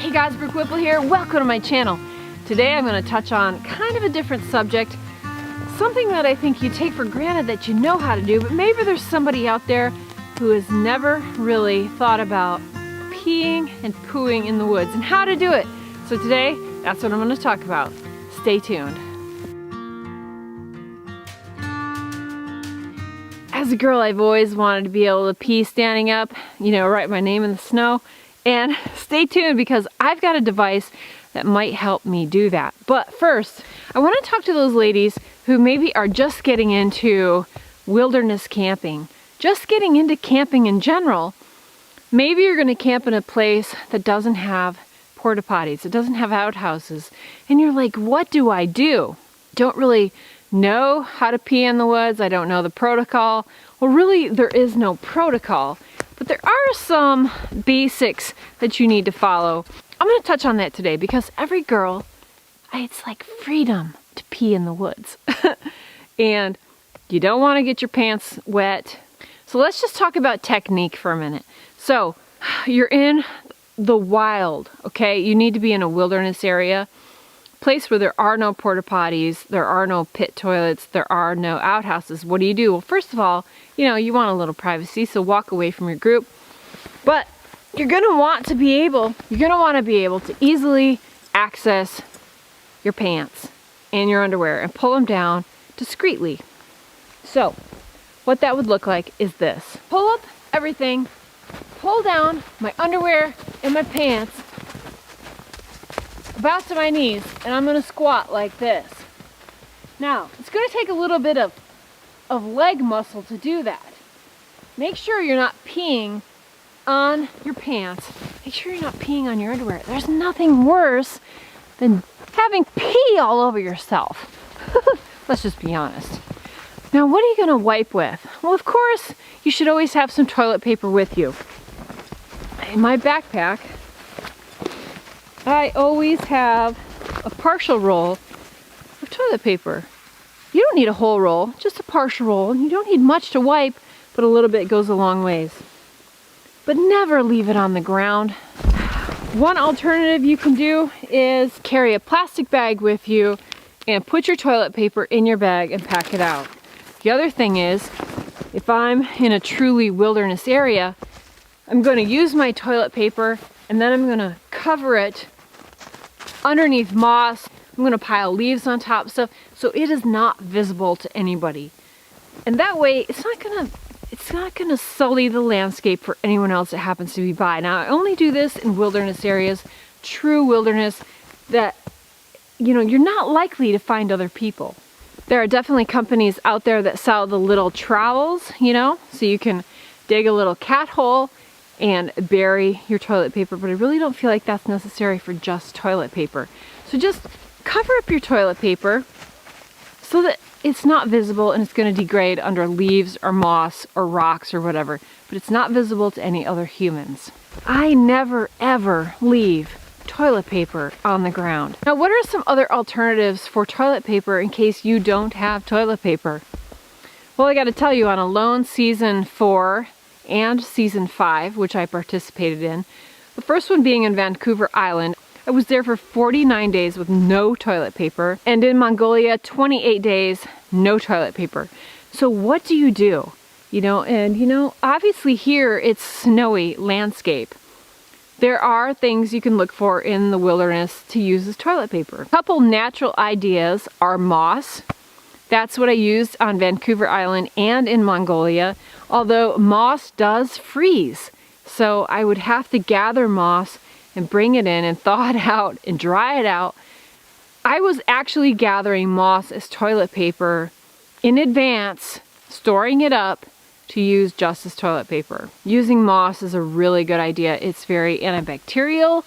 Hey guys, Brooke Whipple here. Welcome to my channel. Today I'm going to touch on kind of a different subject. Something that I think you take for granted that you know how to do, but maybe there's somebody out there who has never really thought about peeing and pooing in the woods and how to do it. So today, that's what I'm going to talk about. Stay tuned. As a girl, I've always wanted to be able to pee standing up, write my name in the snow. And stay tuned because I've got a device that might help me do that. But first, I want to talk to those ladies who maybe are just getting into wilderness camping, just getting into camping in general. Maybe you're going to camp in a place that doesn't have porta potties, it doesn't have outhouses, and you're like, what do I do? Don't really know how to pee in the woods, I don't know the protocol. Well, really, there is no protocol. But there are some basics that you need to follow. I'm going to touch on that today because every girl, it's like freedom to pee in the woods. And you don't want to get your pants wet. So let's just talk about technique for a minute. So you're in the wild, okay? You need to be in a wilderness area, place where there are no porta potties, there are no pit toilets, there are no outhouses. What do? Well, first of all, you want a little privacy, so walk away from your group. But you're gonna want to be able to easily access your pants and your underwear and pull them down discreetly. So what that would look like is this. Pull up everything, pull down my underwear and my pants about to my knees, and I'm gonna squat like this. Now, it's gonna take a little bit of leg muscle to do that. Make sure you're not peeing on your pants. Make sure you're not peeing on your underwear. There's nothing worse than having pee all over yourself. Let's just be honest. Now, what are you gonna wipe with? Well, of course, you should always have some toilet paper with you. In my backpack, I always have a partial roll of toilet paper. You don't need a whole roll, just a partial roll. You don't need much to wipe, but a little bit goes a long ways. But never leave it on the ground. One alternative you can do is carry a plastic bag with you and put your toilet paper in your bag and pack it out. The other thing is, if I'm in a truly wilderness area, I'm going to use my toilet paper and then I'm going to cover it underneath moss. I'm going to pile leaves on top of stuff so it is not visible to anybody. And that way it's not going to sully the landscape for anyone else that happens to be by. Now, I only do this in wilderness areas, true wilderness, that you're not likely to find other people. There are definitely companies out there that sell the little trowels, so you can dig a little cat hole and bury your toilet paper, but I really don't feel like that's necessary for just toilet paper. So just cover up your toilet paper so that it's not visible and it's going to degrade under leaves or moss or rocks or whatever, but it's not visible to any other humans. I never ever leave toilet paper on the ground. Now, what are some other alternatives for toilet paper in case you don't have toilet paper? Well, I got to tell you, on Alone season 4 and season 5, which I participated in, the first one being in Vancouver Island, I was there for 49 days with no toilet paper, and in Mongolia, 28 days, no toilet paper. So what do? Obviously here it's snowy landscape. There are things you can look for in the wilderness to use as toilet paper. A couple natural ideas are moss. That's what I used on Vancouver Island and in Mongolia, although moss does freeze. So I would have to gather moss and bring it in and thaw it out and dry it out. I was actually gathering moss as toilet paper in advance, storing it up to use just as toilet paper. Using moss is a really good idea. It's very antibacterial.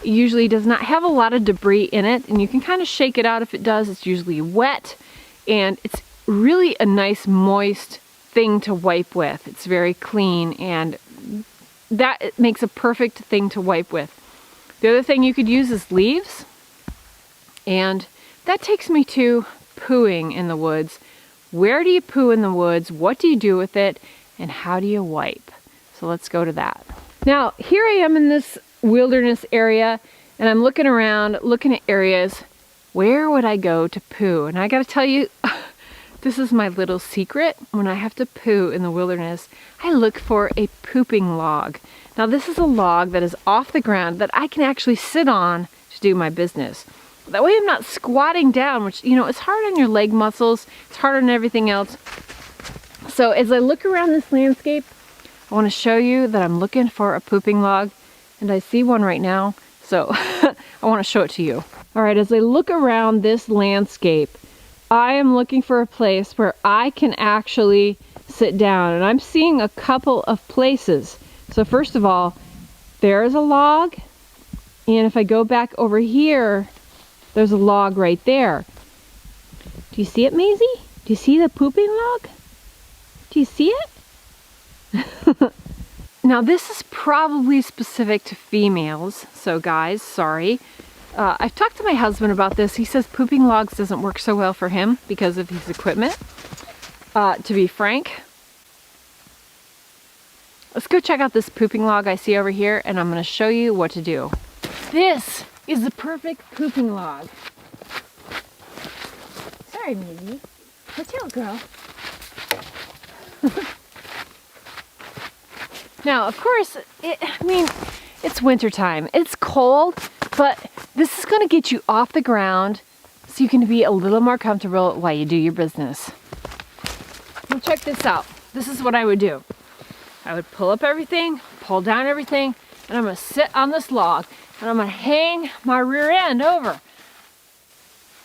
It usually does not have a lot of debris in it, and you can kind of shake it out if it does. It's usually wet, and it's really a nice moist thing to wipe with. It's very clean, and that makes a perfect thing to wipe with. The other thing you could use is leaves, and that takes me to pooing in the woods. Where do you poo in the woods? What do you do with it? And how do you wipe? So let's go to that. Now, here I am in this wilderness area. And I'm looking around, looking at areas. Where would I go to poo? And I gotta tell you, this is my little secret. When I have to poo in the wilderness, I look for a pooping log. Now this is a log that is off the ground that I can actually sit on to do my business. That way I'm not squatting down, which, you know, it's hard on your leg muscles. It's hard on everything else. So as I look around this landscape, I want to show you that I'm looking for a pooping log, and I see one right now. So I want to show it to you. All right, as I look around this landscape, I am looking for a place where I can actually sit down, and I'm seeing a couple of places. So first of all, there's a log, and if I go back over here, there's a log right there. Do you see it, Maisie? Do you see the pooping log? Do you see it? Now this is probably specific to females, so guys, sorry. I've talked to my husband about this. He says pooping logs doesn't work so well for him because of his equipment. To be frank, let's go check out this pooping log I see over here, and I'm going to show you what to do. This is the perfect pooping log. Sorry, Maisie. Watch out, girl. Now, of course, it's wintertime. It's cold, but this is going to get you off the ground so you can be a little more comfortable while you do your business. Well, check this out. This is what I would do. I would pull up everything, pull down everything, and I'm going to sit on this log, and I'm going to hang my rear end over.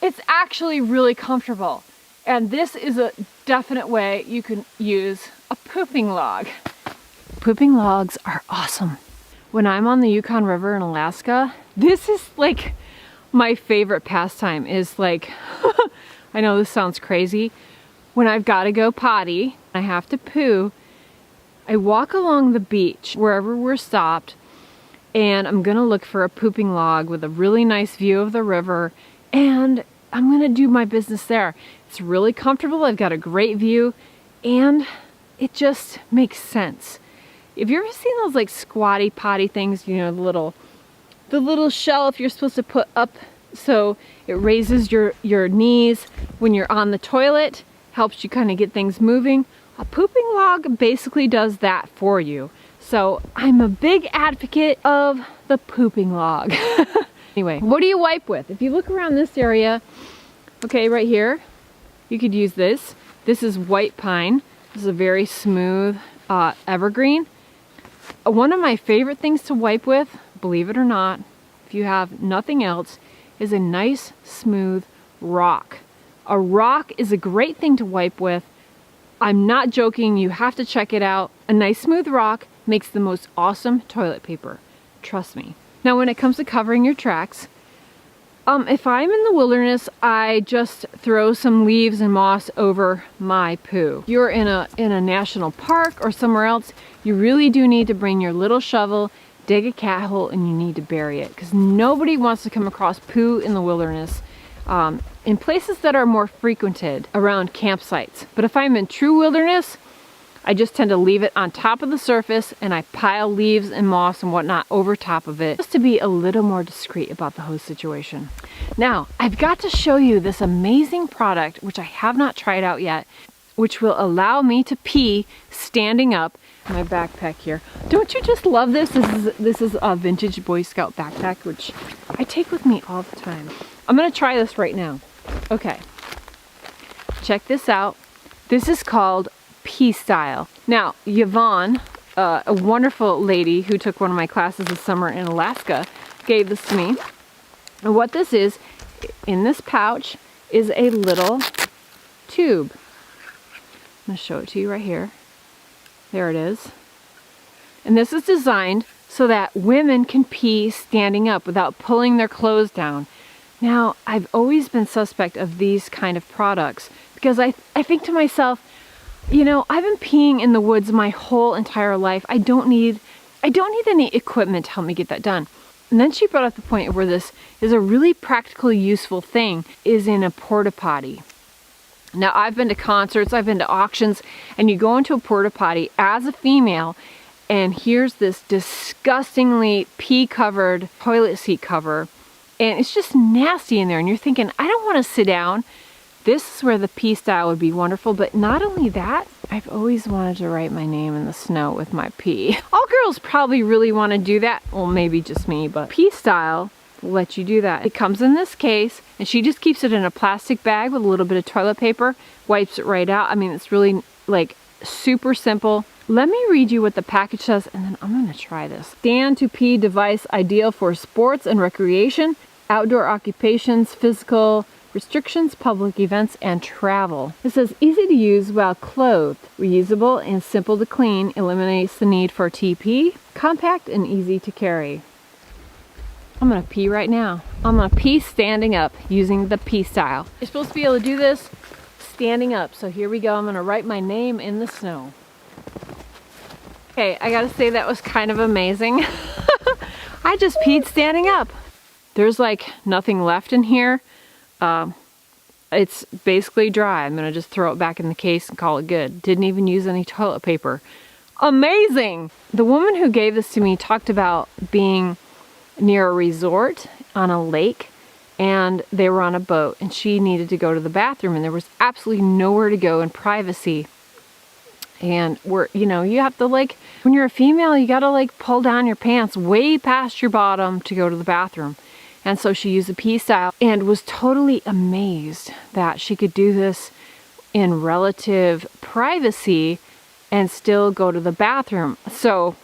It's actually really comfortable, and this is a definite way you can use a pooping log. Pooping logs are awesome. When I'm on the Yukon River in Alaska, this is like my favorite pastime. Is like, I know this sounds crazy. When I've got to go potty, I have to poo, I walk along the beach wherever we're stopped, and I'm gonna look for a pooping log with a really nice view of the river, and I'm gonna do my business there. It's really comfortable, I've got a great view, and it just makes sense. Have you ever seen those like squatty potty things, you know, the little shelf you're supposed to put up so it raises your knees when you're on the toilet, helps you kind of get things moving? A pooping log basically does that for you. So I'm a big advocate of the pooping log. Anyway, what do you wipe with? If you look around this area, okay, right here, you could use this. This is white pine. This is a very smooth evergreen. One of my favorite things to wipe with, believe it or not, if you have nothing else, is a nice smooth rock. A rock is a great thing to wipe with. I'm not joking, you have to check it out. A nice smooth rock makes the most awesome toilet paper. Trust me. Now when it comes to covering your tracks, if I'm in the wilderness, I just throw some leaves and moss over my poo. If you're in a national park or somewhere else, you really do need to bring your little shovel, dig a cat hole, and you need to bury it, because nobody wants to come across poo in the wilderness. In places that are more frequented around campsites. But if I'm in true wilderness, I just tend to leave it on top of the surface, and I pile leaves and moss and whatnot over top of it, just to be a little more discreet about the hose situation. Now, I've got to show you this amazing product, which I have not tried out yet, which will allow me to pee standing up. My backpack here. Don't you just love this? This is a vintage Boy Scout backpack, which I take with me all the time. I'm gonna try this right now. Okay, check this out. This is called Pea Style. Now, Yvonne, a wonderful lady who took one of my classes this summer in Alaska, gave this to me. And what this is, in this pouch, is a little tube. I'm gonna show it to you right here. There it is. And this is designed so that women can pee standing up without pulling their clothes down. Now, I've always been suspect of these kind of products because I think to myself, you know, I've been peeing in the woods my whole entire life. I don't need any equipment to help me get that done. And then she brought up the point where this is a really practically useful thing, is in a porta potty. Now, I've been to concerts, I've been to auctions, and you go into a porta potty as a female, and here's this disgustingly pee-covered toilet seat cover, and it's just nasty in there, and you're thinking, I don't want to sit down. This is where the pee style would be wonderful, but not only that, I've always wanted to write my name in the snow with my pee. All girls probably really want to do that. Well, maybe just me, but pee style will let you do that. It comes in this case, and she just keeps it in a plastic bag with a little bit of toilet paper, wipes it right out. I mean, it's really like super simple. Let me read you what the package says, and then I'm gonna try this. Stand to pee device ideal for sports and recreation, outdoor occupations, physical restrictions, public events, and travel. It says easy to use while clothed, reusable and simple to clean, eliminates the need for TP, compact and easy to carry. I'm gonna pee right now. I'm gonna pee standing up using the pee style. You're supposed to be able to do this standing up. So here we go. I'm gonna write my name in the snow. Okay, I gotta say that was kind of amazing. I just peed standing up. There's like nothing left in here. It's basically dry. I'm gonna just throw it back in the case and call it good. Didn't even use any toilet paper. Amazing! The woman who gave this to me talked about being near a resort on a lake, and they were on a boat, and she needed to go to the bathroom, and there was absolutely nowhere to go in privacy. And you have to, like, when you're a female, you gotta like pull down your pants way past your bottom to go to the bathroom. And so she used the pee style and was totally amazed that she could do this in relative privacy and still go to the bathroom. So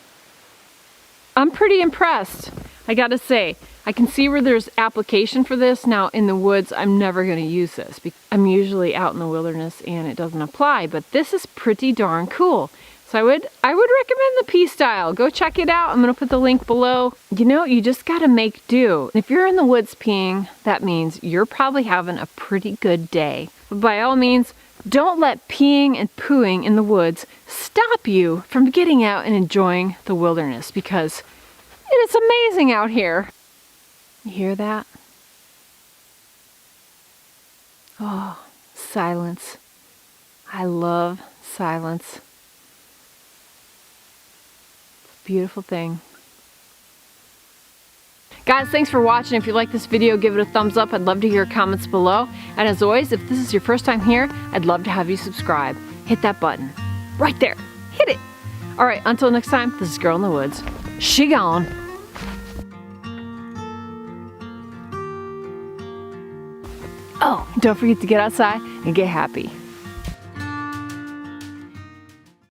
I'm pretty impressed. I gotta say, I can see where there's application for this. Now in the woods, I'm never gonna use this because I'm usually out in the wilderness and it doesn't apply, but this is pretty darn cool. So I would recommend the pee style. Go check it out. I'm gonna put the link below. You know, you just gotta make do. If you're in the woods peeing, that means you're probably having a pretty good day. But by all means, don't let peeing and pooing in the woods stop you from getting out and enjoying the wilderness, because it is amazing out here. You hear that? Oh, silence. I love silence. Beautiful thing. Guys, thanks for watching. If you like this video, give it a thumbs up. I'd love to hear your comments below. And as always, if this is your first time here, I'd love to have you subscribe. Hit that button right there. Hit it. All right, until next time, this is Girl in the Woods. She gone. Oh, don't forget to get outside and get happy.